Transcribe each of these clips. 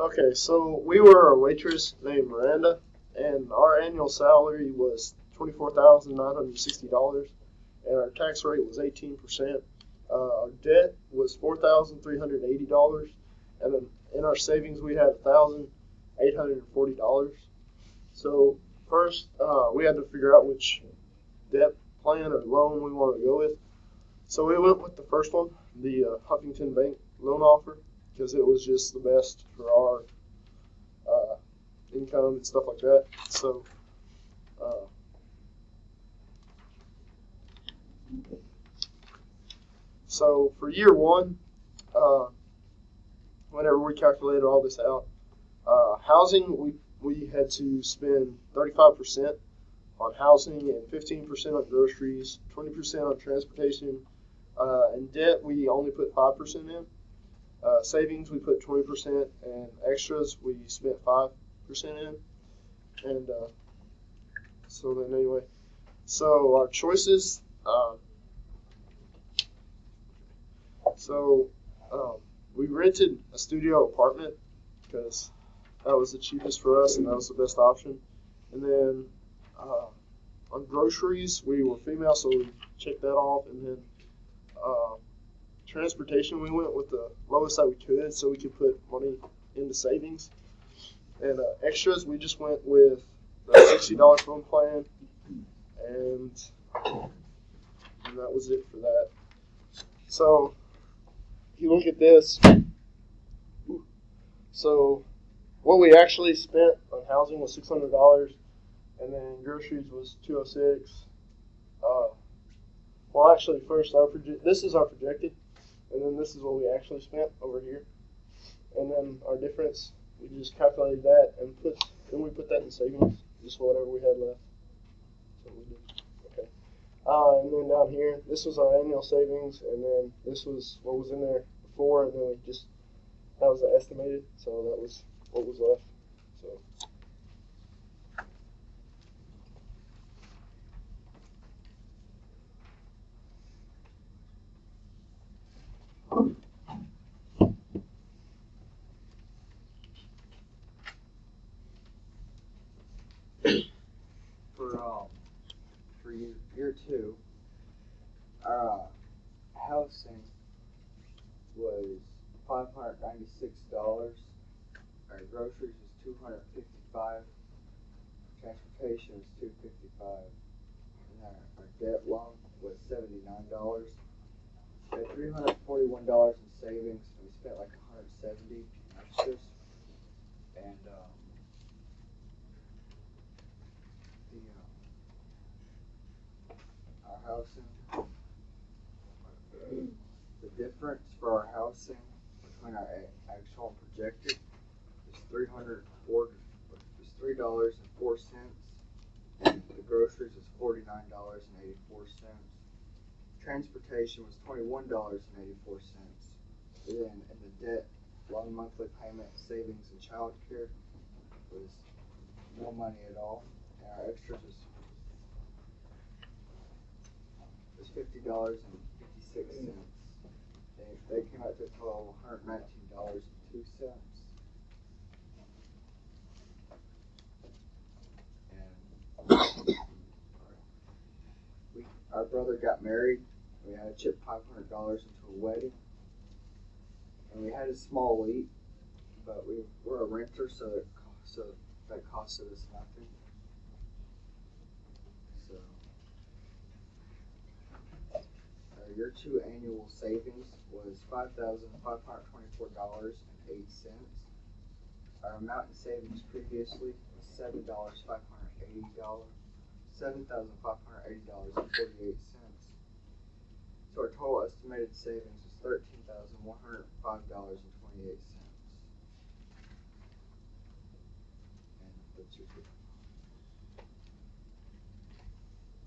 Okay, so we were a waitress named Miranda, and our annual salary was $24,960, and our tax rate was 18%. Our debt was $4,380, and then in our savings we had $1,840. So first, we had to figure out which debt plan or loan we wanted to go with. So we went with the first one, the Huffington Bank loan offer, because it was just the best for our income and stuff like that. Uh, so for year one, whenever we calculated all this out, housing we had to spend 35% on housing and 15% on groceries, 20% on transportation, and debt we only put 5% in. Savings we put 20%, and extras we spent 5% in. And so then anyway, so our choices. So we rented a studio apartment because that was the cheapest for us and that was the best option. And then on groceries, we were female, so we checked that off. And then transportation, we went with the lowest that we could so we could put money into savings. And extras, we just went with the $60 phone plan, and that was it for that. So if you look at this, so what we actually spent on housing was $600, and then groceries was $206. Well, actually, first this is our projected, and then this is what we actually spent over here, and then our difference we just calculated that and we put that in savings, just whatever we had left. So we did. Okay. And then down here, this was our annual savings, and then this was what was in there before, and then that was the estimated, so that was what was left. So. For year two, our housing was $596. Our groceries was $255. Transportation was $255. And our debt loan was $79. We had $341 in savings. We spent like $170 in extras. And our housing, the difference for our housing between our actual and projected is $3.04. The groceries was $49.84. Transportation was $21.84. And then the debt, loan monthly payment, savings, and child care was no money at all. And our extras was $50.56. They came out to a total of $119.02. Our brother got married. We had to chip $500 into a wedding, and we had a small leak, but we were a renter, so that costed us nothing. So our year two annual savings was $5,524.08. Our amount in savings previously was $7,580.48. So our total estimated savings was $13,105.28. And that's your two.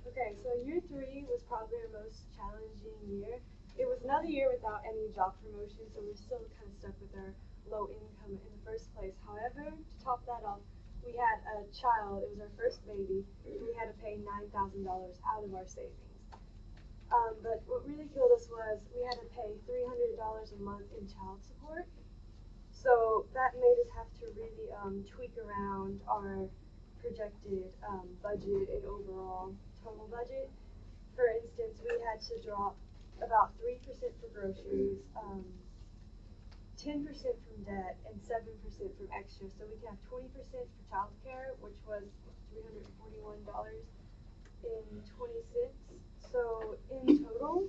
Okay, so year three was probably our most challenging year. It was another year without any job promotion, so we're still kind of stuck with our low income in the first place. However, to top that off, we had a child. It was our first baby, and we had to pay $9,000 out of our savings. But what really killed us was we had to pay $300 a month in child support. So that made us have tweak around our projected budget and overall total budget. For instance, we had to drop about 3% for groceries, 10% from debt, and 7% from extra. So we can have 20% for childcare, which was $341.20. So in total,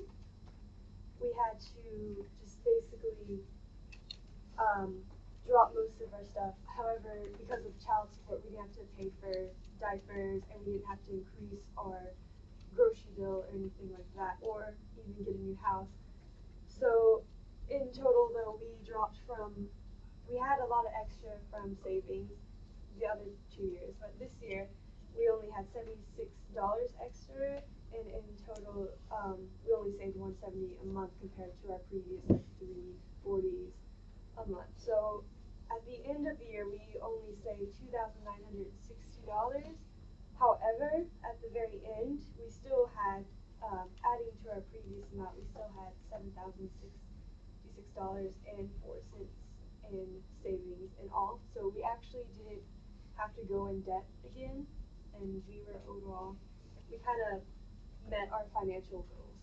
we had to just basically drop most of our stuff. However, because of child support, we didn't have to pay for diapers, and we didn't have to increase our grocery bill or anything like that, or even get a new house. So in total, though, we had a lot of extra from savings the other 2 years, but this year we only had $76 extra, and in total, we only saved $170 a month compared to our previous like 340s a month. So at the end of the year, we only saved $2,960. However, at the very end, we still had, adding to our previous amount, we still had $7,066.04 in savings in all. So we actually didn't have to go in debt again, and we were overall, we kind of met our financial goals.